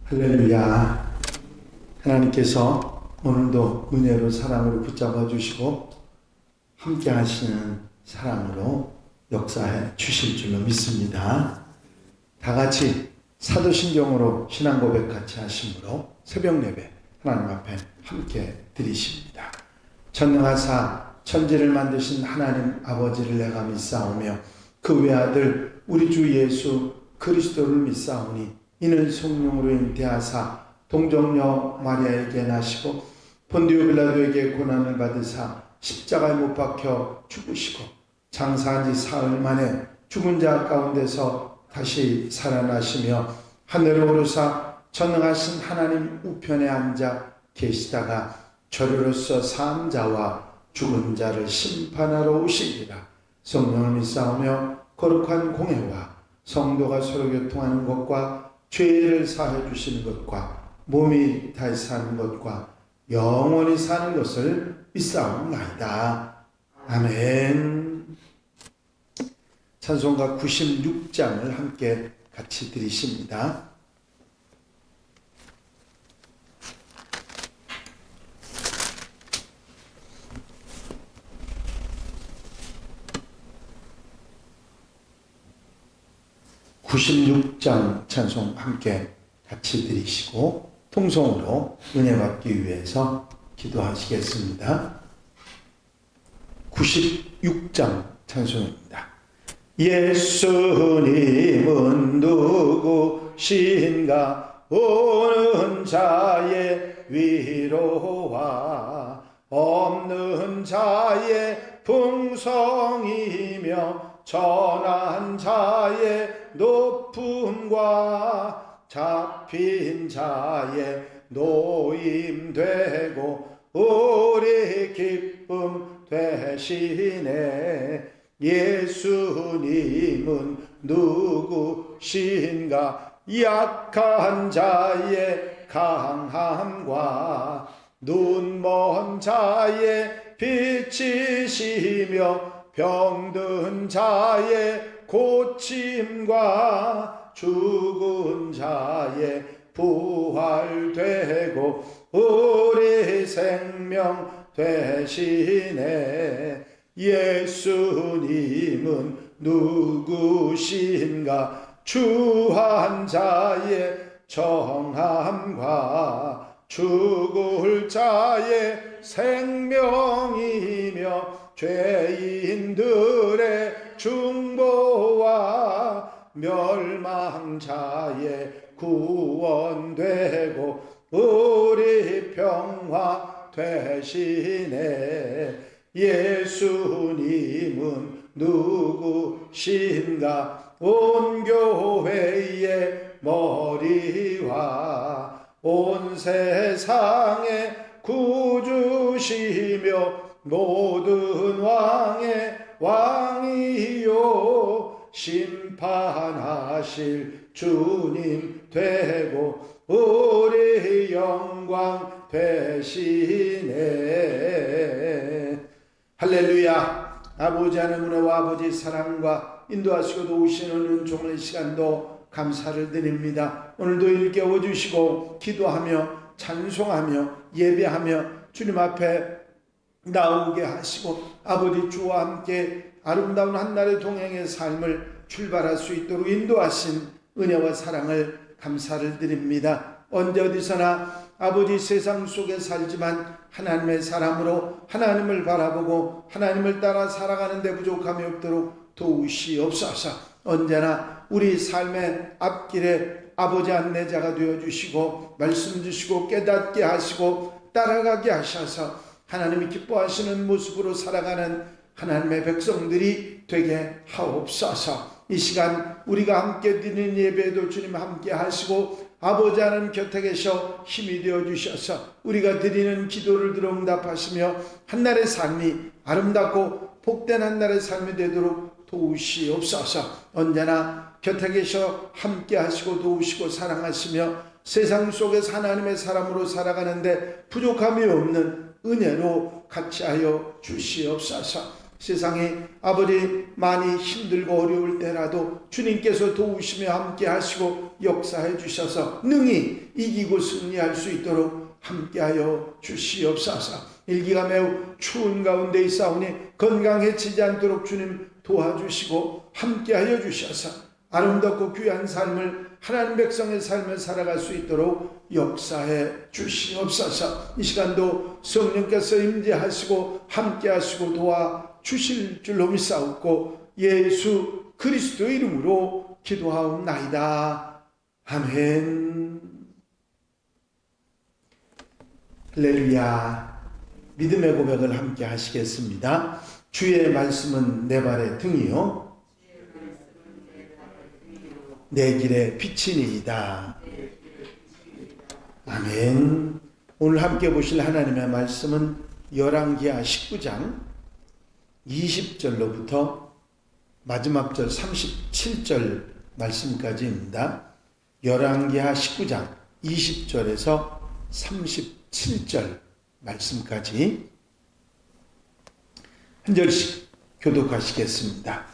할렐루야. 하나님께서 오늘도 은혜로 사랑으로 붙잡아 주시고 함께 하시는 사랑으로 역사해 주실 줄로 믿습니다. 다 같이 사도신경으로 신앙 고백 같이 하심으로 새벽 예배 하나님 앞에 함께 드리십니다. 전능하사 천지를 만드신 하나님 아버지를 내가 믿사오며 그 외아들 우리 주 예수 그리스도를 믿사오니 이는 성령으로 잉태하사 동정녀 마리아에게 나시고 본디오 빌라도에게 고난을 받으사 십자가에 못 박혀 죽으시고 장사한 지 사흘 만에 죽은 자 가운데서 다시 살아나시며 하늘에 오르사 전능하신 하나님 우편에 앉아 계시다가 저리로서 산 자와 죽은 자를 심판하러 오시리라. 성령을 믿사오며 거룩한 공회와 성도가 서로 교통하는 것과 죄를 사해 주시는 것과 몸이 다시 사는 것과 영원히 사는 것을 믿사옵나이다. 아멘. 찬송가 96장을 함께 같이 드리십니다. (96장) 찬송 함께 같이 드리시고 통성으로 은혜 받기 위해서 기도하시겠습니다. 96장 찬송입니다. 예수님은 누구신가 오는 자의 위로와 없는 자의 풍성이며 전한 자의 높음과 잡힌 자의 노임되고 우리 기쁨 되시네. 예수님은 누구신가 약한 자의 강함과 눈먼 자의 빛이시며 병든 자의 고침과 죽은 자의 부활되고 우리 생명 되시네. 예수님은 누구신가 추한 자의 정함과 죽을 자의 생명이며 죄인들의 중보와 멸망자의 구원되고 우리 평화 되시네. 예수님은 누구신가 온 교회의 머리와 온 세상의 구주시며 모든 왕의 왕이요 심판하실 주님 되고 우리 영광 되시네. 할렐루야. 아버지 하나님 은혜와 아버지 사랑과 인도하시고 도우시는 은총의 시간도 감사를 드립니다. 오늘도 일깨워 주시고 기도하며 찬송하며 예배하며 주님 앞에 나오게 하시고 아버지 주와 함께 아름다운 한날의 동행의 삶을 출발할 수 있도록 인도하신 은혜와 사랑을 감사를 드립니다. 언제 어디서나 아버지 세상 속에 살지만 하나님의 사람으로 하나님을 바라보고 하나님을 따라 살아가는 데 부족함이 없도록 도우시옵소서. 언제나 우리 삶의 앞길에 아버지 안내자가 되어주시고 말씀 주시고 깨닫게 하시고 따라가게 하셔서 하나님이 기뻐하시는 모습으로 살아가는 하나님의 백성들이 되게 하옵소서. 이 시간 우리가 함께 드리는 예배에도 주님 함께 하시고 아버지 하나님 곁에 계셔 힘이 되어 주셔서 우리가 드리는 기도를 들어 응답하시며 한날의 삶이 아름답고 복된 한날의 삶이 되도록 도우시옵소서. 언제나 곁에 계셔 함께 하시고 도우시고 사랑하시며 세상 속에서 하나님의 사람으로 살아가는데 부족함이 없는 은혜로 같이하여 주시옵소서. 세상에 아버지 많이 힘들고 어려울 때라도 주님께서 도우시며 함께 하시고 역사해 주셔서 능히 이기고 승리할 수 있도록 함께하여 주시옵소서. 일기가 매우 추운 가운데 있사오니 건강해지지 않도록 주님 도와주시고 함께하여 주셔서 아름답고 귀한 삶을, 하나님 백성의 삶을 살아갈 수 있도록 역사해 주시옵소서. 이 시간도 성령께서 임재하시고 함께하시고 도와주실 줄로 믿사옵고 예수 그리스도 이름으로 기도하옵나이다. 아멘. 할렐루야. 믿음의 고백을 함께 하시겠습니다. 주의 말씀은 내 발의 등이요 내 길의 빛이니이다. 아멘. 오늘 함께 보실 하나님의 말씀은 열왕기하 19장 20절로부터 마지막 절 37절 말씀까지입니다. 열왕기하 19장 20절에서 37절 말씀까지 한 절씩 교독하시겠습니다.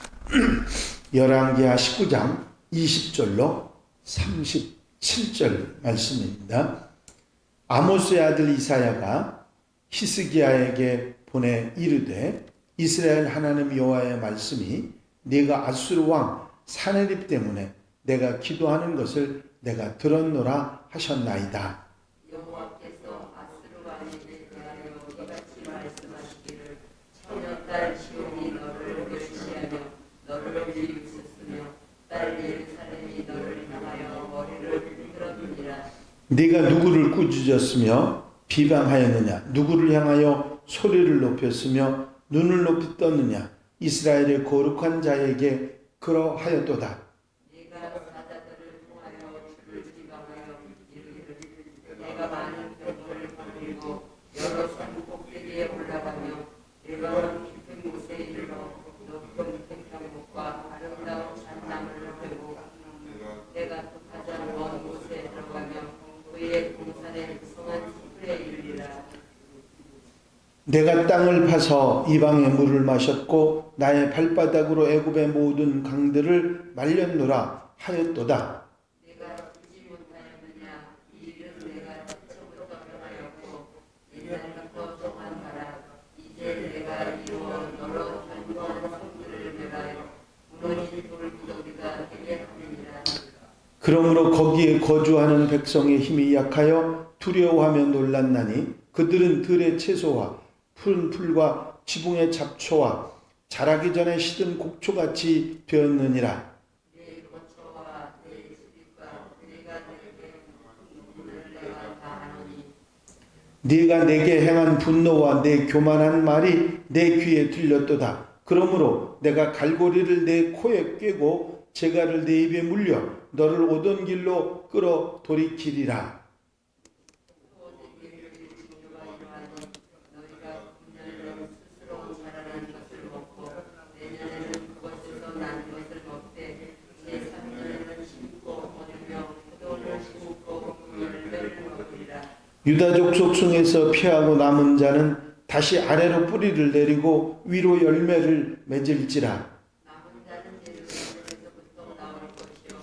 열왕기하 19장 20절로 37절 말씀입니다. 아모스의 아들 이사야가 히스기야에게 보내 이르되 이스라엘 하나님 여호와의 말씀이 네가 아수르 왕 사네립 때문에 내가 기도하는 것을 내가 들었노라 하셨나이다. 여호와께서 아수르 왕에게 대하여 이같이 말씀하시기를 처녀 딸 시온이 너를 멸시하며 너를 비웃었으며 딸 예루살렘이 너를 향하여 머리를 들었느니라. 네가 누구를 꾸짖었으며 비방하였느냐? 누구를 향하여 소리를 높였으며 눈을 높이 떴느냐? 이스라엘의 거룩한 자에게 그러하였도다. 네가 사자들을 통하여 주를 비방하여 이르기를 내가 많은 병거를 거느리고 여러 산 꼭대기에 올라가며 내가 깊은 곳에 이르러 높은 백향목과 아름다운 잣나무를 베고 내가 또 가장 먼 곳에 들어가며 그의 동산에 성한 숲에 이르리라. 내가 땅을 파서 이방의 물을 마셨고 나의 발바닥으로 애굽의 모든 강들을 말렸노라 하였도다. 내가 듣지 못하였느냐? 이 일은 내가 태초부터 명하였고 옛날부터 정한 바라. 이제 내가 이루어 너로 견고한 성들을 멸하여 무너진 돌무더기가 되게 하느니라. 그러므로 거기에 거주하는 백성의 힘이 약하여 두려워하며 놀랐나니 그들은 들의 채소와 푸른 풀과 지붕의 잡초와 자라기 전에 시든 곡초같이 되었느니라. 내 거처와 내 집과 내가 내게 분을 내가 다 하노니 네가 내게 행한 분노와 내 교만한 말이 내 귀에 들렸도다. 그러므로 내가 갈고리를 내 코에 꿰고 재갈을 내 입에 물려 너를 오던 길로 끌어 돌이키리라. 또 내게 징조가 이러하니 너희가 금년에는 스스로 자라는 것을 먹고 내년에는 그것에서 난 것을 먹되 제3년에는 심고 거두며 포도를 심고 열매를 먹으리라. 유다 족속 중에서 피하고 남은 자는 다시 아래로 뿌리를 내리고 위로 열매를 맺을지라. 남은 자는 예루살렘에서부터 나올 것이요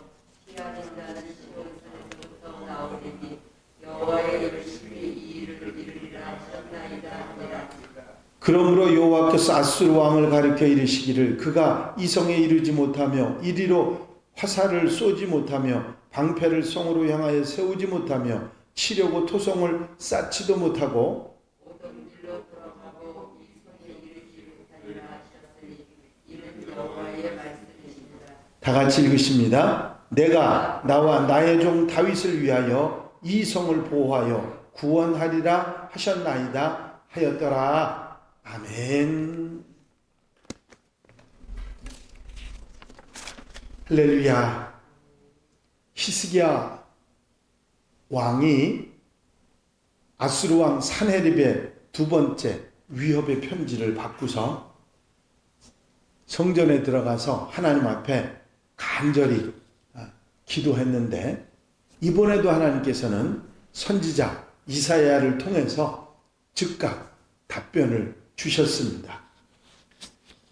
피하는 자는 시온산에서부터 나오리니 여호와의 열심히 이 일을 이루리라 하셨나이다 하니라. 그러므로 여호와께서 아수르 왕을 가리켜 이르시기를 그가 이성에 이르지 못하며 이리로 화살을 쏘지 못하며 방패를 성으로 향하여 세우지 못하며 치려고 토성을 쌓지도 못하고 오던 길로 돌아가고 이 손에 이르지 못하리라 하셨으니 이는 여호와의 말씀이시니라. 다 같이 읽으십니다. 내가 나와 나의 종 다윗을 위하여 이 성을 보호하여 구원하리라 하셨나이다 하였더라. 아멘. 할렐루야. 히스기야 왕이 아수르 왕 사네립의 두 번째 위협의 편지를 받고서 성전에 들어가서 하나님 앞에 간절히 기도했는데 이번에도 하나님께서는 선지자 이사야를 통해서 즉각 답변을 주셨습니다.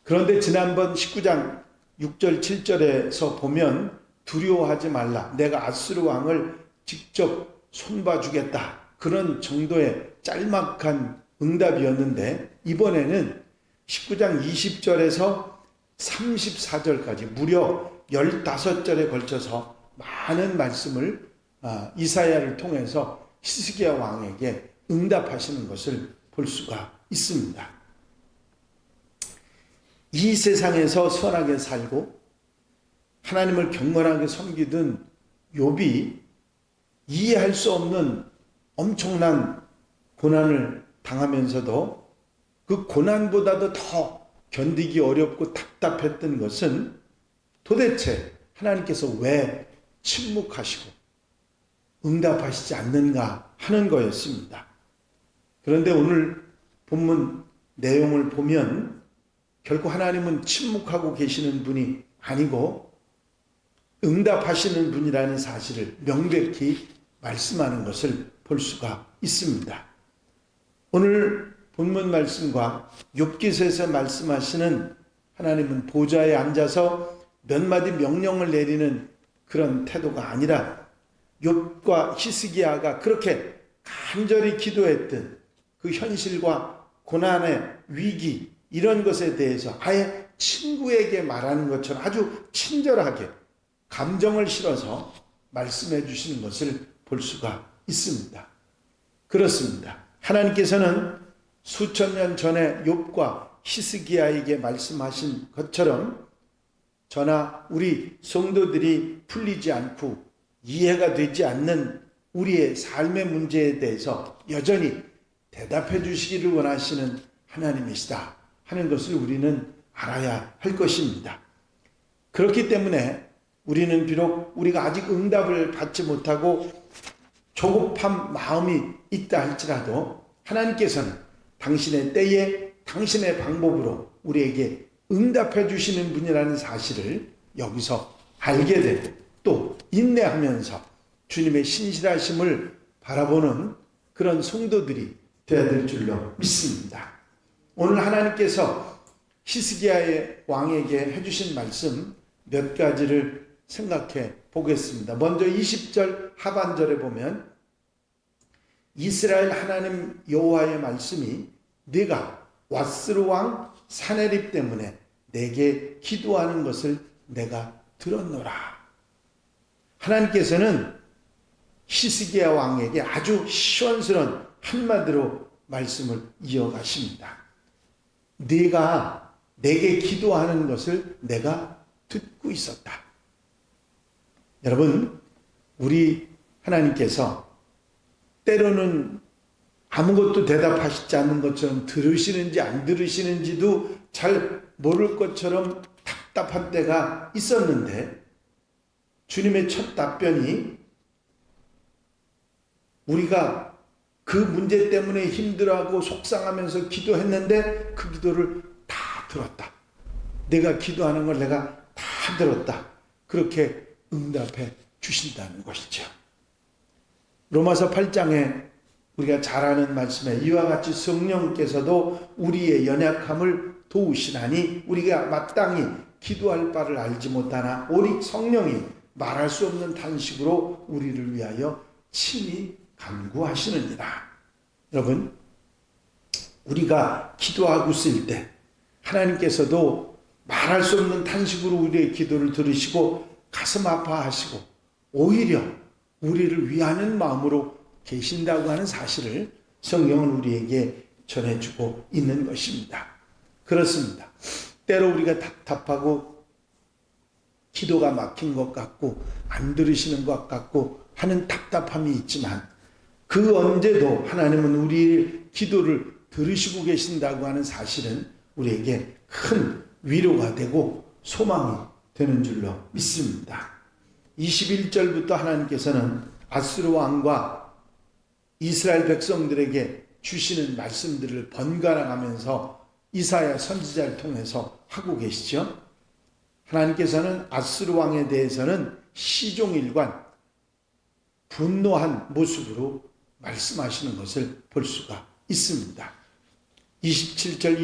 그런데 지난번 19장 6절 7절에서 보면 두려워하지 말라. 내가 아수르 왕을 직접 손봐주겠다. 그런 정도의 짤막한 응답이었는데 이번에는 19장 20절에서 34절까지 무려 15절에 걸쳐서 많은 말씀을 이사야를 통해서 히스기야 왕에게 응답하시는 것을 볼 수가 있습니다. 이 세상에서 선하게 살고 하나님을 경건하게 섬기던 욥이 이해할 수 없는 엄청난 고난을 당하면서도 그 고난보다도 더 견디기 어렵고 답답했던 것은 도대체 하나님께서 왜 침묵하시고 응답하시지 않는가 하는 거였습니다. 그런데 오늘 본문 내용을 보면 결코 하나님은 침묵하고 계시는 분이 아니고 응답하시는 분이라는 사실을 명백히 말씀하는 것을 볼 수가 있습니다. 오늘 본문 말씀과 욥기서에서 말씀하시는 하나님은 보좌에 앉아서 몇 마디 명령을 내리는 그런 태도가 아니라 욥과 히스기야가 그렇게 간절히 기도했던 그 현실과 고난의 위기 이런 것에 대해서 아예 친구에게 말하는 것처럼 아주 친절하게 감정을 실어서 말씀해 주시는 것을 볼 수가 있습니다. 그렇습니다. 하나님께서는 수천 년 전에 욥과 히스기야에게 말씀하신 것처럼 저나 우리 성도들이 풀리지 않고 이해가 되지 않는 우리의 삶의 문제에 대해서 여전히 대답해 주시기를 원하시는 하나님이시다 하는 것을 우리는 알아야 할 것입니다. 그렇기 때문에 우리는 비록 우리가 아직 응답을 받지 못하고 조급한 마음이 있다 할지라도 하나님께서는 당신의 때에 당신의 방법으로 우리에게 응답해 주시는 분이라는 사실을 여기서 알게 되고 또 인내하면서 주님의 신실하심을 바라보는 그런 성도들이 되어야 될 줄로 믿습니다. 오늘 하나님께서 히스기야의 왕에게 해주신 말씀 몇 가지를 생각해 보겠습니다. 먼저 20절 하반절에 보면 이스라엘 하나님 여호와의 말씀이 네가 왓스루 왕 사네립 때문에 내게 기도하는 것을 내가 들었노라. 하나님께서는 히스기야 왕에게 아주 시원스러운 한마디로 말씀을 이어가십니다. 네가 내게 기도하는 것을 내가 듣고 있었다. 여러분, 우리 하나님께서 때로는 아무것도 대답하시지 않는 것처럼 들으시는지 안 들으시는지도 잘 모를 것처럼 답답한 때가 있었는데 주님의 첫 답변이 우리가 그 문제 때문에 힘들어하고 속상하면서 기도했는데 그 기도를 다 들었다. 내가 기도하는 걸 내가 다 들었다. 그렇게 응답해 주신다는 것이죠. 로마서 8장에 우리가 잘 아는 말씀에 이와 같이 성령께서도 우리의 연약함을 도우시나니 우리가 마땅히 기도할 바를 알지 못하나 오직 성령이 말할 수 없는 탄식으로 우리를 위하여 친히 간구하시느니라. 여러분, 우리가 기도하고 있을 때 하나님께서도 말할 수 없는 탄식으로 우리의 기도를 들으시고 가슴 아파하시고 오히려 우리를 위하는 마음으로 계신다고 하는 사실을 성경은 우리에게 전해주고 있는 것입니다. 그렇습니다. 때로 우리가 답답하고 기도가 막힌 것 같고 안 들으시는 것 같고 하는 답답함이 있지만 그 언제도 하나님은 우리의 기도를 들으시고 계신다고 하는 사실은 우리에게 큰 위로가 되고 소망이 되는 줄로 믿습니다. 21절부터 하나님께서는 아수르 왕과 이스라엘 백성들에게 주시는 말씀들을 번갈아 가면서 이사야 선지자를 통해서 하고 계시죠. 하나님께서는 아수르 왕에 대해서는 시종일관 분노한 모습으로 말씀하시는 것을 볼 수가 있습니다. 27절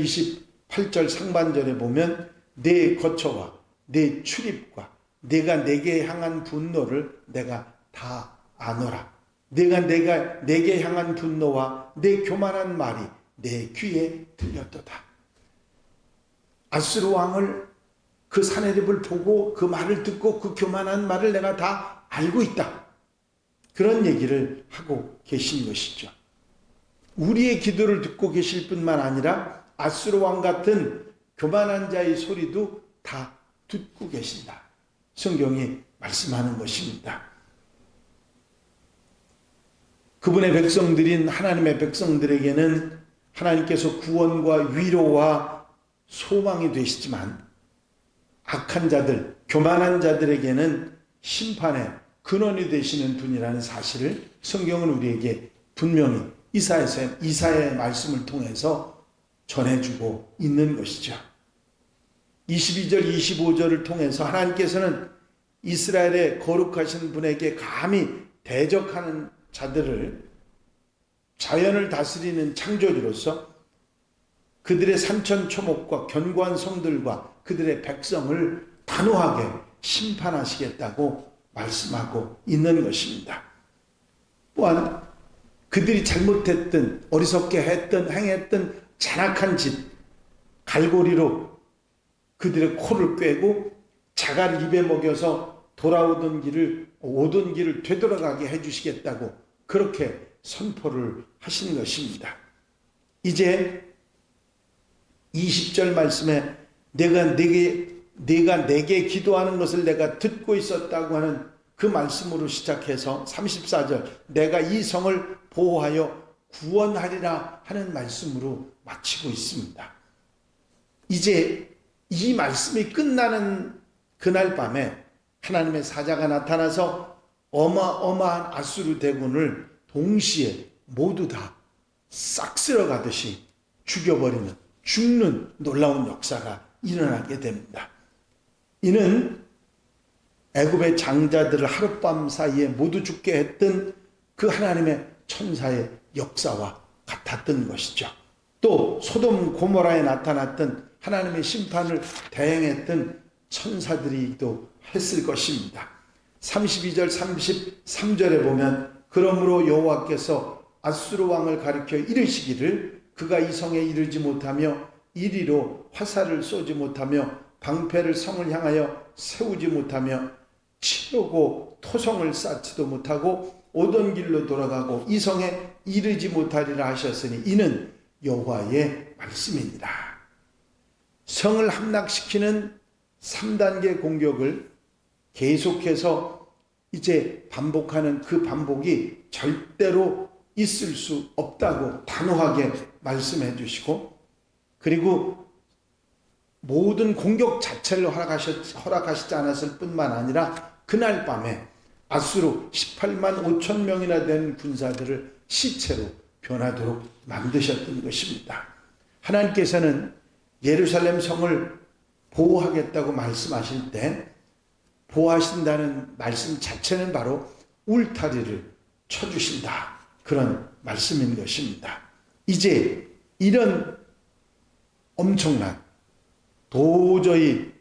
8절 상반절에 보면 내 거처와 내 출입과 내가 내게 향한 분노를 내가 다 아노라. 내가 내게 향한 분노와 내 교만한 말이 내 귀에 들렸도다. 아수르 왕을 그 사내립을 보고 그 말을 듣고 그 교만한 말을 내가 다 알고 있다. 그런 얘기를 하고 계신 것이죠. 우리의 기도를 듣고 계실 뿐만 아니라 아수르 왕 같은 교만한 자의 소리도 다 듣고 계신다. 성경이 말씀하는 것입니다. 그분의 백성들인 하나님의 백성들에게는 하나님께서 구원과 위로와 소망이 되시지만 악한 자들, 교만한 자들에게는 심판의 근원이 되시는 분이라는 사실을 성경은 우리에게 분명히 이사야의 말씀을 통해서 전해주고 있는 것이죠. 22절, 25절을 통해서 하나님께서는 이스라엘의 거룩하신 분에게 감히 대적하는 자들을 자연을 다스리는 창조주로서 그들의 산천초목과 견고한 성들과 그들의 백성을 단호하게 심판하시겠다고 말씀하고 있는 것입니다. 또한 그들이 잘못했던, 어리석게 했던, 행했던 잔악한 짓, 갈고리로 그들의 코를 꿰고 자갈 입에 먹여서 오던 길을 되돌아가게 해주시겠다고 그렇게 선포를 하신 것입니다. 이제 20절 말씀에 내가 내게 기도하는 것을 내가 듣고 있었다고 하는 그 말씀으로 시작해서 34절 내가 이 성을 보호하여 구원하리라 하는 말씀으로 마치고 있습니다. 이제 이 말씀이 끝나는 그날 밤에 하나님의 사자가 나타나서 어마어마한 아수르 대군을 동시에 모두 다 싹 쓸어가듯이 죽는 놀라운 역사가 일어나게 됩니다. 이는 애굽의 장자들을 하룻밤 사이에 모두 죽게 했던 그 하나님의 천사의 역사와 같았던 것이죠. 또 소돔 고모라에 나타났던 하나님의 심판을 대행했던 천사들이도 했을 것입니다. 32절 33절에 보면 그러므로 여호와께서 아수르 왕을 가리켜 이르시기를 그가 이 성에 이르지 못하며 이리로 화살을 쏘지 못하며 방패를 성을 향하여 세우지 못하며 치르고 토성을 쌓지도 못하고 오던 길로 돌아가고 이 성에 이르지 못하리라 하셨으니 이는 여호와의 말씀이니라. 성을 함락시키는 3단계 공격을 계속해서 이제 반복하는 그 반복이 절대로 있을 수 없다고 단호하게 말씀해 주시고, 그리고 모든 공격 자체를 허락하시지 않았을 뿐만 아니라 그날 밤에 아수르 18만 5천 명이나 된 군사들을 시체로 변하도록 만드셨던 것입니다. 하나님께서는 예루살렘 성을 보호하겠다고 말씀하실 때 보호하신다는 말씀 자체는 바로 울타리를 쳐주신다, 그런 말씀인 것입니다. 이제 이런 엄청난 도저히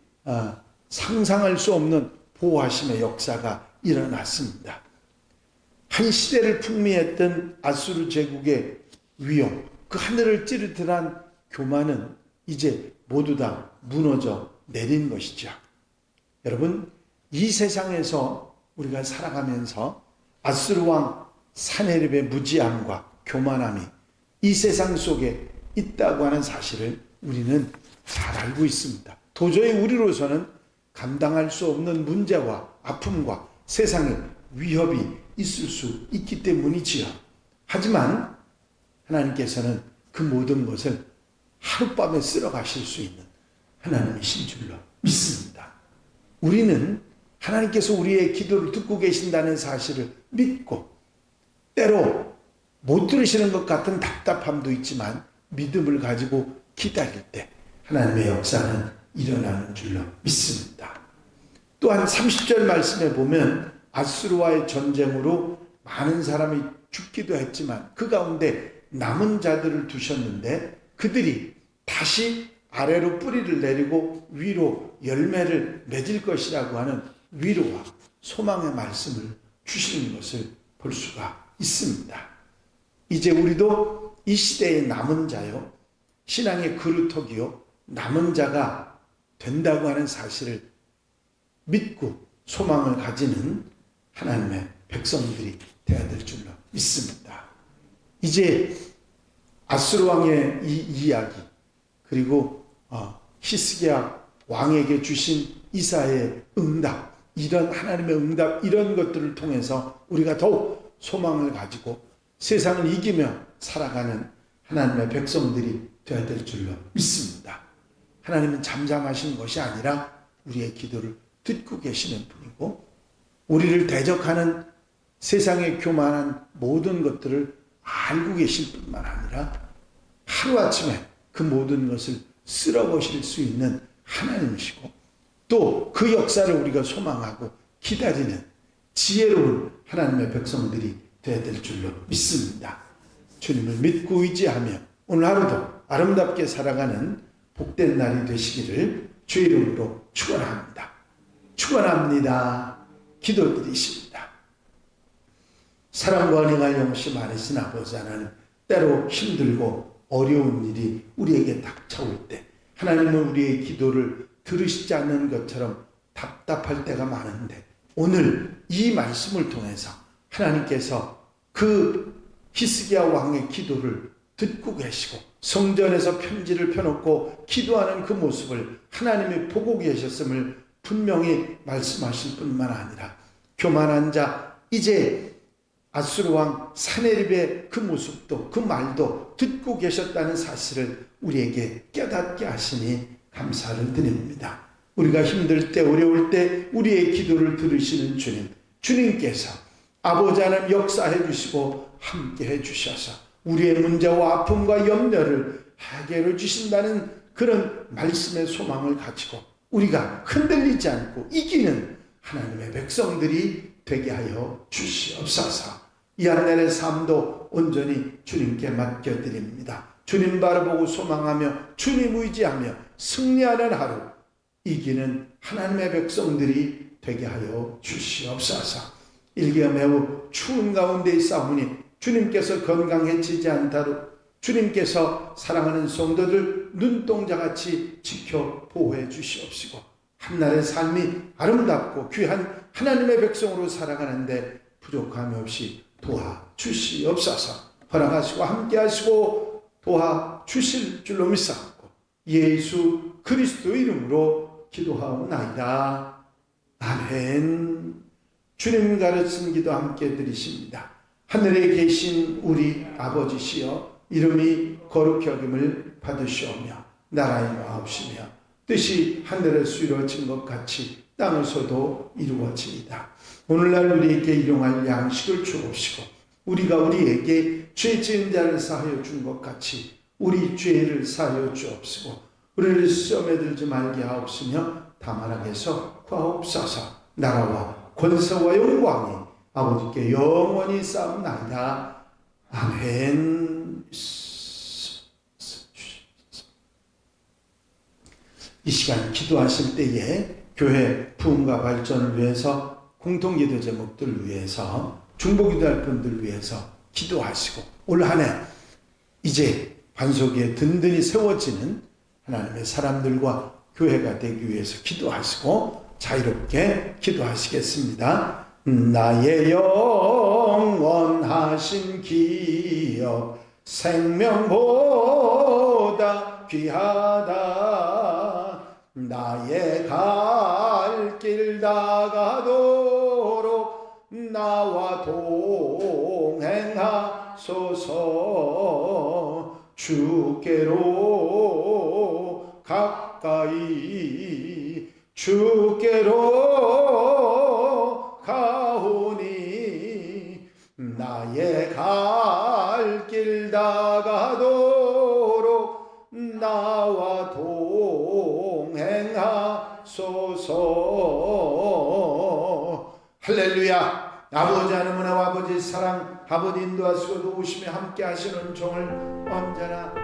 상상할 수 없는 보호하심의 역사가 일어났습니다. 한 시대를 풍미했던 아수르 제국의 위험, 그 하늘을 찌르듯한 교만은 이제 모두 다 무너져 내린 것이죠. 여러분, 이 세상에서 우리가 살아가면서 아수르 왕 사네립의 무지함과 교만함이 이 세상 속에 있다고 하는 사실을 우리는 잘 알고 있습니다. 도저히 우리로서는 감당할 수 없는 문제와 아픔과 세상에 위협이 있을 수 있기 때문이지요. 하지만 하나님께서는 그 모든 것을 하룻밤에 쓸어가실 수 있는 하나님이신 줄로 믿습니다. 우리는 하나님께서 우리의 기도를 듣고 계신다는 사실을 믿고, 때로 못 들으시는 것 같은 답답함도 있지만 믿음을 가지고 기다릴 때 하나님의 역사는 일어나는 줄로 믿습니다. 또한 30절 말씀에 보면 아수르와의 전쟁으로 많은 사람이 죽기도 했지만 그 가운데 남은 자들을 두셨는데 그들이 다시 아래로 뿌리를 내리고 위로 열매를 맺을 것이라고 하는 위로와 소망의 말씀을 주시는 것을 볼 수가 있습니다. 이제 우리도 이 시대의 남은 자요, 신앙의 그루터기요, 남은 자가 된다고 하는 사실을 믿고 소망을 가지는 하나님의 백성들이 되어야 될 줄로 믿습니다. 이제 아수르 왕의 이 이야기, 그리고 히스기야 왕에게 주신 이사야의 응답, 이런 하나님의 응답, 이런 것들을 통해서 우리가 더욱 소망을 가지고 세상을 이기며 살아가는 하나님의 백성들이 되어야 될 줄로 믿습니다. 하나님은 잠잠하신 것이 아니라 우리의 기도를 듣고 계시는 분이고, 우리를 대적하는 세상의 교만한 모든 것들을 알고 계실 뿐만 아니라 하루아침에 그 모든 것을 쓸어버릴 수 있는 하나님이시고, 또 그 역사를 우리가 소망하고 기다리는 지혜로운 하나님의 백성들이 되어야 될 줄로 믿습니다. 주님을 믿고 의지하며 오늘 하루도 아름답게 살아가는 복된 날이 되시기를 주의 이름으로 축원합니다. 축원합니다. 기도드리십니다. 사랑과 은혜가 영시 많으신 아버지 하나님, 때로 힘들고 어려운 일이 우리에게 닥쳐올 때 하나님은 우리의 기도를 들으시지 않는 것처럼 답답할 때가 많은데, 오늘 이 말씀을 통해서 하나님께서 그 히스기야 왕의 기도를 듣고 계시고 성전에서 편지를 펴놓고 기도하는 그 모습을 하나님이 보고 계셨음을 분명히 말씀하실 뿐만 아니라, 교만한 자, 이제 아수르 왕 사네립의 그 모습도, 그 말도 듣고 계셨다는 사실을 우리에게 깨닫게 하시니 감사를 드립니다. 우리가 힘들 때, 어려울 때 우리의 기도를 들으시는 주님, 주님께서 아버지 하나님 역사해 주시고 함께 해 주셔서 우리의 문제와 아픔과 염려를 해결해 주신다는 그런 말씀의 소망을 가지고 우리가 흔들리지 않고 이기는 하나님의 백성들이 되게 하여 주시옵소서. 이 한 날의 삶도 온전히 주님께 맡겨드립니다. 주님 바라보고 소망하며 주님 의지하며 승리하는 하루, 이기는 하나님의 백성들이 되게 하여 주시옵소서. 일기가 매우 추운 가운데 있사오니 주님께서 건강해지지 않도록 주님께서 사랑하는 성도들 눈동자같이 지켜 보호해 주시옵시고, 한날의 삶이 아름답고 귀한 하나님의 백성으로 살아가는데 부족함이 없이 도와주시옵소서. 허락하시고 함께하시고 도와주실 줄로 믿사옵고 예수 그리스도 이름으로 기도하옵나이다. 아멘. 주님 가르친 기도 함께 드리십니다. 하늘에 계신 우리 아버지시여, 이름이 거룩히 여김을 받으시오며 나라의 마옵시며 뜻이 하늘에서 이루어진 것 같이 땅에서도 이루어지이다. 오늘날 우리에게 일용할 양식을 주옵시고, 우리가 우리에게 죄 지은 자를 사하여 준 것 같이 우리 죄를 사하여 주옵시고, 우리를 시험에 들지 말게 하옵시며 다만 악에서 구하옵소서. 나라와 권세와 영광이 아버지께 영원히 쌓옵나이다. 아멘. 이 시간 기도하실 때에 교회 부흥과 발전을 위해서, 공통기도 제목들을 위해서, 중보기도할 분들 위해서 기도하시고, 올 한 해 이제 반석 위에 든든히 세워지는 하나님의 사람들과 교회가 되기 위해서 기도하시고 자유롭게 기도하시겠습니다. 나의 영원하신 기업 생명보다 귀하다. 나의 갈 길 다가도록 나와 동행하소서. 주께로 가까이 주께로 가오니 나의 갈 길 다가도록 나와 동행하소서. 할렐루야. 아버지 하나님 은혜와 아버지 사랑, 아버지 인도하시고 도우시며 함께 하시는 종을 언제나